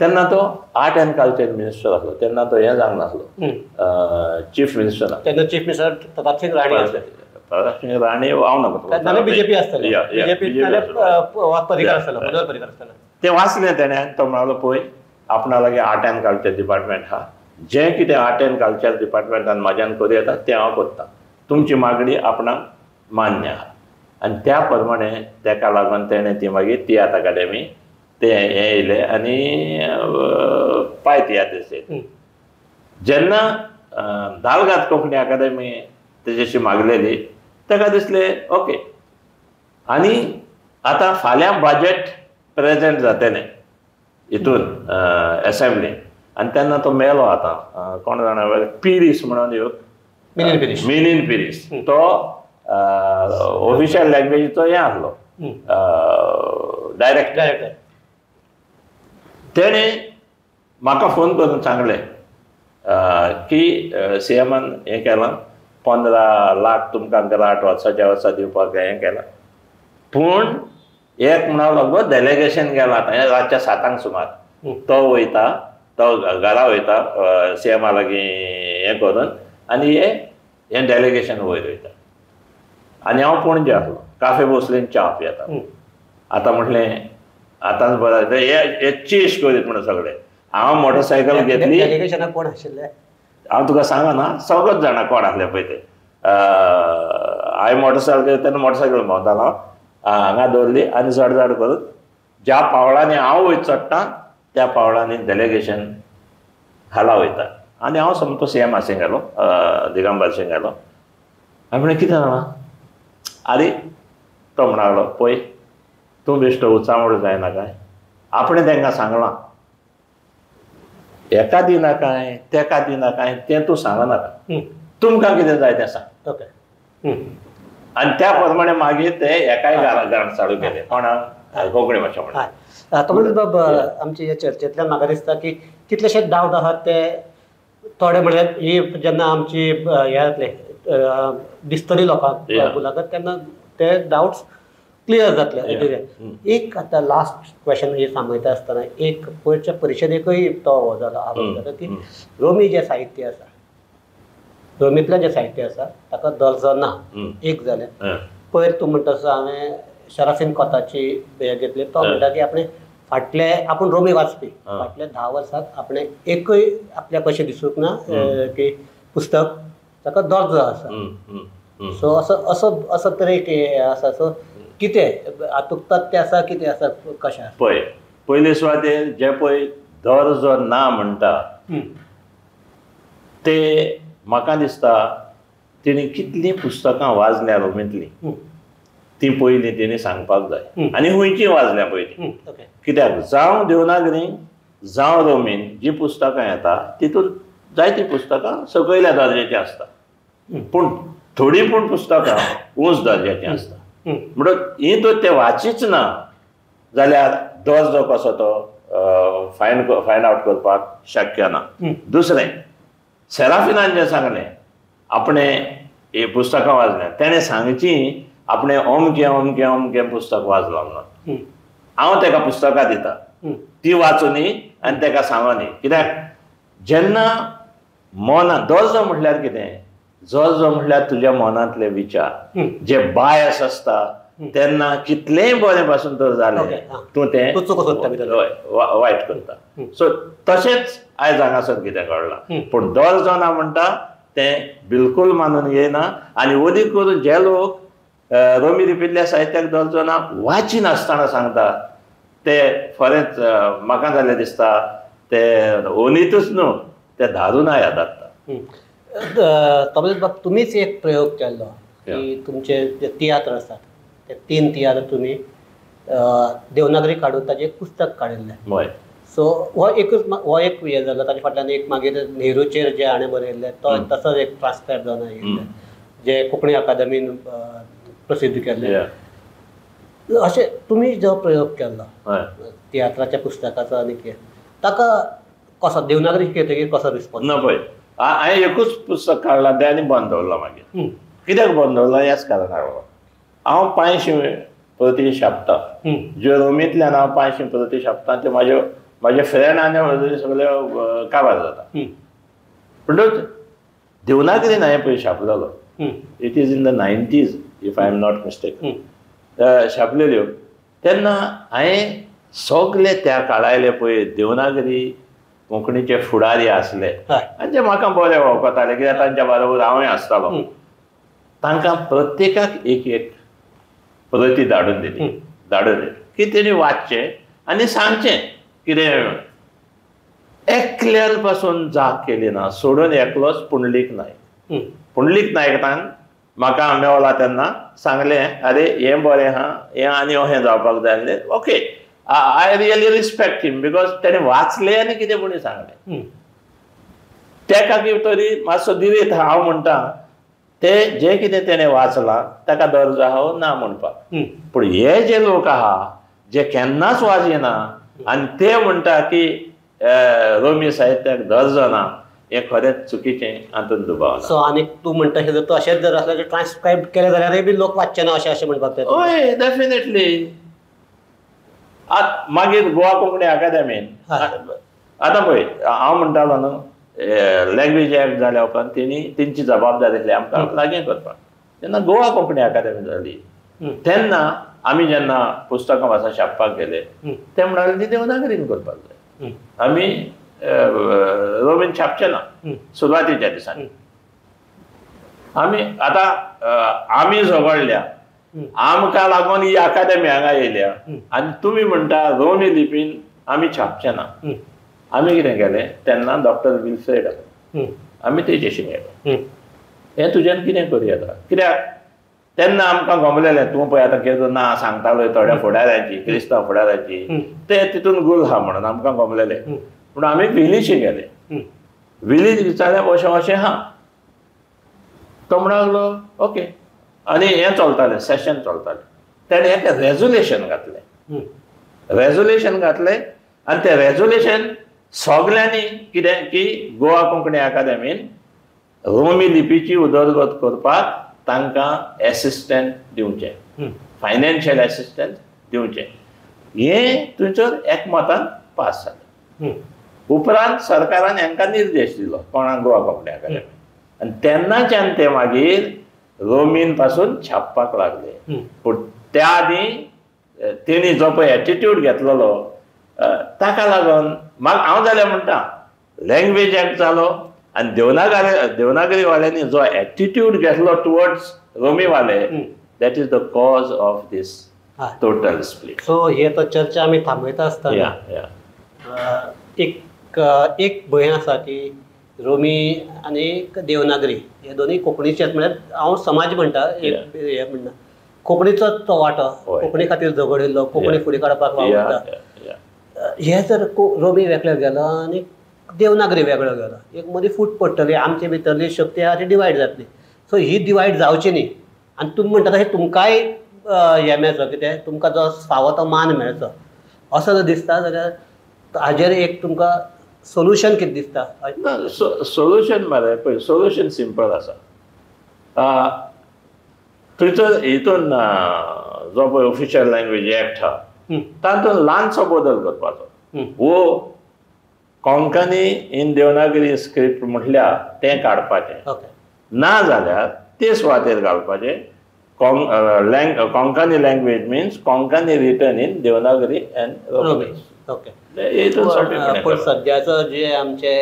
तेन्ना तो आर्ट एंड कल्चर मिनिस्टर आसलो. तेन्ना तो हें जावंक नासलो चीफ मिनिस्टर. तेन्ना चीफ मिनिस्टर प्रताप सिंग राणे आसले. प्रताप सिंग राणे हांव नाका बीजेपी आसतले परिकार आसतलो. तें वाचलें तेणें. तो म्हणलो पळय आपणा लागीं आर्ट एंड कल्चर डिपार्टमेंट आहा. जें कितें आर्ट एंड कल्चर डिपार्टमेंटान म्हाज्यान करूं येता तें हांव करतां. तुमची मागणी आपणाक मान्य आहा. आनी त्या प्रमाणें तेका लागून तेणें ती मागीर तियात्र अकादेमी तें हें येयलें आनी पाय तियात्र जेन्ना दालगाद कोंकणी अकादेमी तेजेशी मागलेली ताका दिसलें ओके. आनी आतां फाल्यां बजेट प्रेजेंट जातलें हितून असेंब्लीन आनी तेन्ना तो मेलो आतां कोण जाणा पिरीस म्हणून ह्यो मिलिंद पिरीस तो ऑफिशियल लँग्वेजीचो हे आसलो डायरेक्टर तेणे म्हाका फोन करून सांगलें की सीएमान हें केलां 15 लाख तुमकां 8 वर्सा दिवपाक हें केलां पूण एक म्हणलो गो डेलिगेशन गेला आतां रातच्या 7 सुमार तो वयता तो घरा वयता सीएमा लागीं हें करून आनी हें डेलिगेशन वयर वयता आनी हांव पणजे आसलो काफे बसलेन च्या पियेता आतां म्हटलें आतांच बरें हे चीश करीत म्हणून सगळें हांव मोटरसायकल घेतली डेलिगेशनाक कोण आशिल्ले हांव तुका सांगना सगळेच जाणां कोण आसले पळय ते हांवें मोटरसायकल तेन्ना मोटरसायकल भोंवतालो हांगा दवरली आनी चड करून ज्या पावलांनी हांव वयर चडटां त्या पावलांनी डेलिगेशन खाला वयता आनी हांव समतो सीएम आसीं गेलो दिगंबर सिंग गेलो हांवें म्हणलें कितें जाणां आरे तो म्हणलो पळय तूं बेश्टो उचावळ जायना काय आपणें तांकां सांगलां एका दिना काय तेका दिना काय तें तूं सांगनाका तुमकां कितें जाय तें सांग ओके आनी त्या प्रमाणे मागीर ते एकाय घरांत चालू केलें कोणाक कोंकणी भाशा म्हणून कमलेश बाब आमचे ह्या चर्चेंतल्यान म्हाका दिसता की कितलेशेच डावट आसात ते थोडे म्हणल्यार ही जेन्ना आमची हे जातले दिसतली लोकांक मुलाखत तेन्ना ते डावट्स क्लियर जातले एक आतां लास्ट क्वेश्चन हे सांगयता आसतना एक पयरच्या परिशदेकूय तो हो जालो आरोप जालो की रोमी जें साहित्य आसा रोमींतलें जें साहित्य आसा ताका दर्जो ना एक जालें पयर तूं म्हणटा तसो हांवें शराफीन कोताची हे घेतली तो म्हणटा की आपूण रोमी वाचपी फाटल्या 10 वर्सांत आपणें एकूय आपल्याक अशें दिसूंक ना की पुस्तक ताका दर्जो आसा सो असो तरेक आसा सो कितें हातूंत तथ्य आसा कितें आसा कशें आसा पळय पयले सुवातेर जे पळय दर्जो ना म्हणटा ते म्हाका दिसता तेणी कितलीं पुस्तकां वाचल्या रोमींतलीं ती पयलीं तेणी सांगपाक जाय आनी खंयचीं वाचल्या पयलीं कित्याक जावं देवनागरीन जावं रोमीन जीं पुस्तकां येता तितून जायतीं पुस्तकां सकयल्या दर्जाचीं आसता पूण थोडीं पूण पुस्तकां उंच दर्जाचीं आसता म्हणून ही तर ते वाचीच ना जाल्यार दर्जो कसो तो फायंड आवट करपाक शक्य ना दुसरें सेराफिनान जें सांगलें आपणें ही पुस्तकां वाचल्या तेणें सांगचीं आपणें अमकें पुस्तक वाचलां म्हणून हांव ताका पुस्तकां दितां ती वाचुनी आनी ताका सांगोनी कित्याक जेन्ना मनांत दर्जो म्हटल्यार कितें दर्जो म्हटल्यार तुज्या मनांतले विचार जे बायस आसता तेन्ना कितलेंय बरें पासून तर जालें तूं तें वायट करता सो तशेंच आयज हांगासर कितें घडलां पूण दर्जो ना म्हणटा तें बिलकूल मानून घेयना आनी ओदी करून जे लोक रोमी लिपींतल्या साहित्याक दर्जो ना वाची नासतना सांगता ते खरेंच म्हाका जालें दिसता ते ओनीतूच न्हू ते धारूना याद हाडटा कमलेश बाब तुमीच एक प्रयोग केल्लो की तुमचे जे तियात्र आसात ते 3 तियात्र तुमी देवनागरी काडून ताजें एक पुस्तक काडिल्लें सो हो एक हे जालो ताचे फाटल्यान एक मागीर नेहरूचेर जे हाणें बरयल्लें तो तसोच एक ट्रान्सक्रायब जावन आयिल्लें जे कोंकणी अकादमीन प्रसिद्ध केल्लें अशें तुमी जो प्रयोग केल्लो तियात्राच्या पुस्तकाचो आनी कितें ताका कसो देवनागरी घेतकीर कसो रिस्पॉन्स ना पळय हांवें एकूच पुस्तक काडलां तें आनी बंद दवरलो मागीर कित्याक बंद दवरलो ह्याच कारणाक हांव 500 प्रती छापतां ज्यो रोमींतल्यान हांव 500 प्रती छापतां ते म्हाजे फ्रेंड आनी सगळे काबार जाता म्हणटच देवनागरीन हांवें पळय छापलेलो it is in the 90s if I am not mistaken छापलेल्यो तेन्ना हांवें सगळे त्या काळायले पळय देवनागरी कोंकणीचे फुडारी आसले आनी जे म्हाका बरे वळखताले कित्याक तांच्या बरोबर हांवूय आसतालो तांकां प्रत्येकाक एक प्रती धाडून दिली की तेणी वाचचें आनी सांगचें कितें एकल्यान पासून जाग केली ना सोडून एकलोच पुंडलीक नायकान म्हाका मेवला तेन्ना सांगलें अरे हें बरें आहा हें आनी अशें जावपाक जाय आसलें okay I really respect him because त्याने वाचले आनी कितें कोणी सांगले त्या खातीर तरी मातसो दिरेत हांव म्हणटा ते जे कितें तेणे वाचलां ताका दर्जो आहा ना म्हणपाक पूण हे जे लोक आहा जे केन्नाच वाचीना आनी ते म्हणटा की रोमी साहित्याक दर्जो ना हे खरेंच चुकीचें हातूंत दुबाव सो आनी तूं म्हणटा जर तो अशेंच जर आसलें ट्रान्सक्रायब केलें जाल्यार बी लोक वाचचे ना अशें म्हणपाक जाय हय डेफिनेटली मागीर गोवा कोंकणी अकादेमीन आतां पळय हांव म्हणटालो न्हू लँग्वेज एक्ट जाल्या उपरांत तेंची जबाबदारी दिली आमकां लागीं करपाक तेन्ना गोवा कोंकणी अकादेमी जाली तेन्ना आमी जेन्ना पुस्तकां भाशा छापपाक गेले ते म्हणटाले ती देवनागरीन करपाक जाय आमी रोमीन छापचे ना सुरवातीच्या दिसांनी आमी आतां आमी झगडल्या आमकां लागून ही अकादेमी हांगा येयल्या आनी तुमी म्हणटा रोमी लिपीन आमी छापचे ना आमी कितें केलें तेन्ना डॉक्टर विल्फ्रेड आमी तेजेशी गेले हें तुज्यान कितें करूं येता कित्याक तेन्ना आमकां गमलेलें तूं पळय आतां कितें ना सांगतालो थोड्या फुडाऱ्यांची क्रिस्तांव फुडाऱ्यांची ते तितून गुल आहा म्हणून आमकां गमलेलें पूण आमी विलीशी गेले विलीच विचारल्यार अशें अशें आहा तो म्हणूंक लागलो ओके आनी हें चलतालें सेशन चलतालें तेणें एक रेजोल्युशन घातलें आनी तें रेजोल्युशन सगल्यांनी कितें की गोवा कोंकणी अकादेमीन रोमी लिपीची उदरगत करपाक तांकां एसिस्टंट दिवचें फायनान्शियल एसिस्टंट दिवचें हें थंयसर एकमतान पास जालें उपरांत सरकारान हांकां निर्देश दिलो कोणाक गोवा कोंकणी अकादेमी आनी तेन्नाच्यान ते मागीर रोमीन पासून छापपाक लागले पूण त्या आदी तेणी जो पळय एटिट्यूड घेतलेलो ताका लागून म्हाका हांव जाल्यार म्हणटा लँग्वेज एक्ट जालो आनी देवनागरी वाल्यांनी जो एटिट्यूड घेतलो टुवर्ड्स रोमी वाले that is the cause of this total split so हे तो चर्चा आमी थांबयता आसतना एक भंय आसा की रोमी आनी देवनागरी हे दोनूय कोंकणीचेच म्हळ्यार हांव समाज म्हणटा एक हे म्हणना कोंकणीचोच तो वांटो कोंकणी खातीर झगडिल्लो कोंकणी फुडें काडपाक वावुरता हे जर रोमी वेगळो गेलो आनी देवनागरी वेगळो गेलो एक मदीं फूट पडटली आमचे भितरली शक्ती आहा ती डिवायड जातली सो ही डिवायड जावची न्ही आनी तुमी म्हणटा तशें तुमकांय हें मेळचो कितें तुमकां जो फावो तो मान मेळचो असो जर दिसता जाल्यार हाजेर एक तुमकां सोल्युशन कितें दिसता सोल्युशन मरे पळय सोल्युशन सिंपल आसा थंयसर हितून जो पळय ऑफिशियल लँग्वेज एक्ट आहा तातूंत ल्हानसो बदल करपाचो वो कोंकणी इन देवनागरी स्क्रिप्ट म्हटल्यार तें काडपाचें ना जाल्यार ते सुवातेर घालपाचें Konkani language means Konkani written in Devanagari and Romi पूण सद्याचो जे आमचे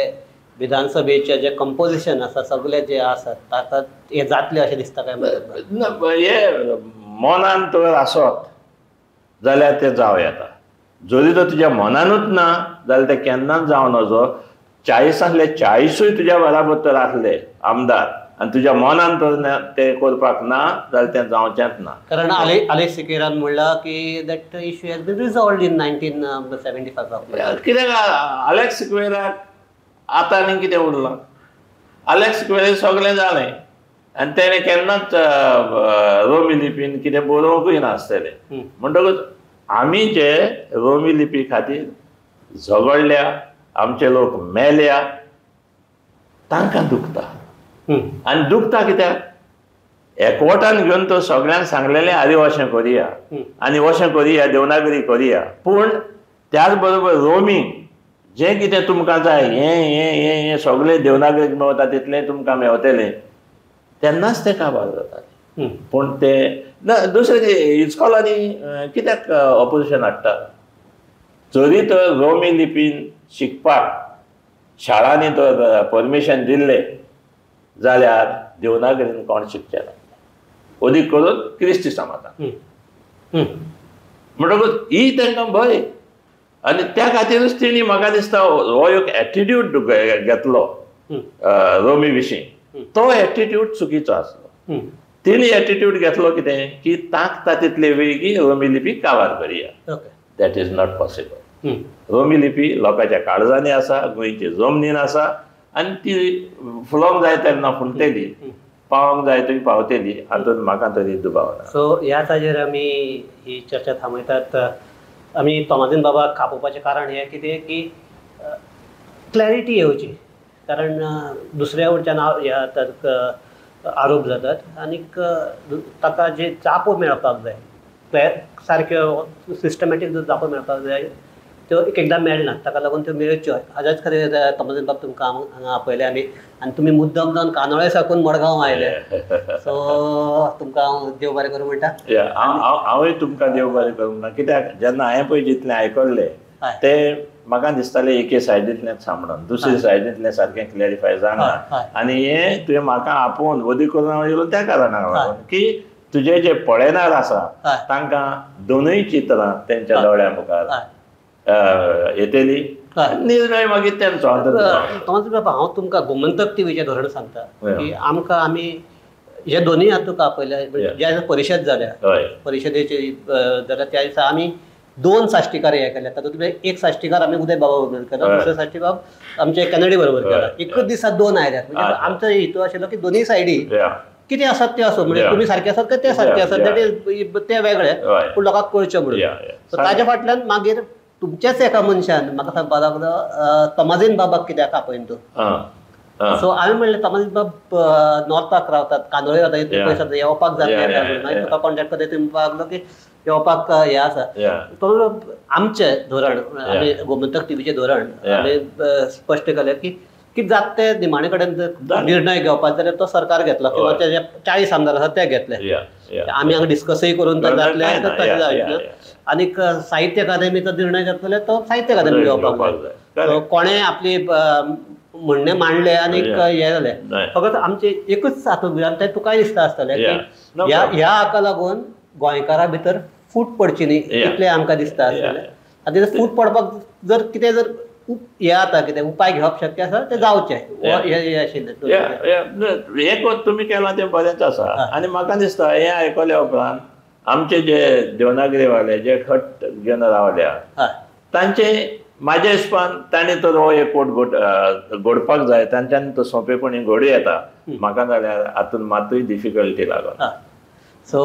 विधानसभेचे जे कंपोजिशन आसा सगळे जे आसात ताका हे जातले अशें दिसता काय हे मनान तर आसत जाल्यार तें जावं येता जरी तो तुज्या मनानूच ना जाल्यार तें केन्नाच जावं नजो 40 40 तुज्या बराबर तर आसले आमदार आनी तुज्या मनान तर ते करपाक ना जाल्यार तें जावचेंच ना कारण आलेक्स सिक्वेरान म्हणलां की that issue has been resolved in 1975 कित्याक आलेक्स सिक्वेराक आतां आनी कितें उरलां आलेक्स सिक्वेराक सगळें जालें आनी तेणें केन्नाच रोमी लिपीन कितें बरोवंकूय नासतलें म्हणटकूच आमी जे रोमी लिपी खातीर झगडल्या आमचे लोक मेल्या तांकां दुखता आनी दुखता कित्याक एकवटान घेवन तो सगळ्यांक सांगलेलें आरे अशें करया आनी अशें करया देवनागरी करया पूण त्याच बरोबर रोमी जें कितें तुमकां जाय हें सगळें देवनागरीक मेवता तितलें तुमकां मेवतलें तेन्नाच तें काबार जाता पूण ते दुसरें इस्कॉलांनी कित्याक ऑपोजिशन हाडटा जरी तर रोमी लिपीन शिकपाक शाळांनी तर परमिशन दिल्लें जाल्यार देवनागरीन कोण शिकचे ना अदीक करून क्रिस्ती समाजान म्हणटकूच ही तांकां भंय आनी त्या खातीरूच तेणी म्हाका दिसता हो एक एटिट्यूड घेतलो रोमी विशीं तो एटिट्यूड चुकीचो आसलो तेणी एटिट्यूड घेतलो कितें की ताकता तितले वेगी रोमी लिपी काबार करया that is not possible. Romi लिपी लोकांच्या काळजांनी आसा, गोंयचे जमनीन आसा आनी ती फुलोवंक जाय तेन्ना फुलतली, पावोंक जाय थंय पावतली, हातूंत म्हाका तरी दुबाव ना. सो ह्या ताजेर आमी ही चर्चा थांबयतात. आमी तोमाजीन बाबाक खापोवपाचें कारण हें कितें की क्लॅरिटी येवची, कारण दुसऱ्या वयच्यान आरोप जातात आनीक ताका जे जापो मेळपाक जाय, सारक्यो सिस्टमॅटीक जो जापो मेळपाक जाय त्यो एकदां मेळना, ताका लागून त्यो मेळच्यो. हाज्याच खातीर तोमाजीन बाब तुमकां हांगा आपयले आमी, आनी तुमी मुद्दम जावन कानोळे साकून मडगांव आयले. सो तुमकां हांव देव बरें करूं म्हणटा. हांवूय तुमकां देव बरें करूं म्हणटा, कित्याक जेन्ना हांवें पळय जितलें आयकल्लें तें म्हाका दिसतालें एके सायडींतलेंच सांबडोन दुसरे सायडींतलें सारकें क्लॅरिफाय जाना. आनी हें तुवें म्हाका आपोवन वदीकरण येयलो त्या कारणाक लागून की तुजे जे पळयणार आसा तांकां दोनूय चित्रां तेंच्या दोळ्या मुखार येतली, निर्णय मागीर तेंचो. हांव तुमकां गोमंतक टीव्हीचें धोरण सांगता की आमी हे दोनूय हातूंक आपयल्या, ज्या दिसा परिशद जाल्या परिशदेची जाल्यार त्या दिसा आमी 2 साश्टीकार हे केले. तातूंतले एक साश्टीकार आमी उदय बाबा बरोबर केलो, दुसरो साश्टीकार आमचे कॅनडी बरोबर केला. एकूच दिसा 2 आयल्यात. म्हणजे आमचो हेतू आशिल्लो की दोनूय सायडी कितें आसात तें आसूं, म्हणजे तुमी सारके आसात काय ते सारके आसात, दॅट इज ते वेगळे पूण लोकांक कळचें म्हणून. सो ताज्या फाटल्यान मागीर तुमच्याच एका मनशान म्हाका सांगपाक लागलो तोमाजीन बाबाक कित्याक आपयन तूं. सो हांवें म्हणलें तोमाजीन बाब नॉर्थाक रावतात, कांदोळे वता, इतले पयस येवपाक जाता. मागीर तुका कॉन्टॅक्ट करता म्हणपाक लागलो की येवपाक हें आसा. तो आमचें धोरण, आमी गोमंतक टीव्हीचें धोरण आमी स्पश्ट केलें की कितें जाता ते निमाणे कडेन निर्णय घेवपाक जाल्यार तो सरकार घेतलो किंवा ते 40 आमदार आसात ते घेतले. आमी हांगा डिस्कसूय करून ते जातले तशें जायना. आनीक साहित्य अकादेमीचो निर्णय घेतलो तो साहित्य अकादेमी घेवपाक जाय. कोणें आपली म्हणणें मांडलें आनीक हें जालें. फकत आमचें एकूच हातूंत तुकाय दिसता आसतलें की ह्या हाका लागून गोंयकारा भितर फूट पडची न्ही, इतलें आमकां दिसता आसतलें. आनी फूट पडपाक जर कितें जर हे जाता, कितें उपाय घेवप शक्य आसा ते जावचें, हें आशिल्लें. एक तुमी केलां तें बरेंच आसा. आनी म्हाका दिसता हें आयकल्या उपरांत आमचे जे देवनागरी वाले जे खट घेवन रावल्या तांचे म्हाज्या हिसपान तांणी तर हो एक कोट घडपाक जाय, तांच्यानी तो सोंपेपणी घडूं येता. म्हाका जाल्यार हातूंत मातूय डिफिकल्टी लागून. सो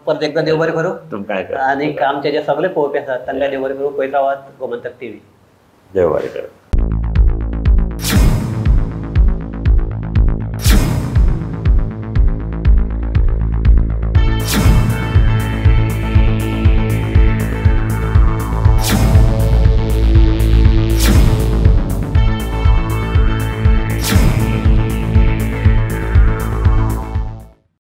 परत एकदा देव बरें करूं तुमकां. आनीक आमचे जे सगळे पळोवपी आसात तांकां देव बरें करूं. पळयत रावात गोमंतक टीव्ही. देव बरें करूं.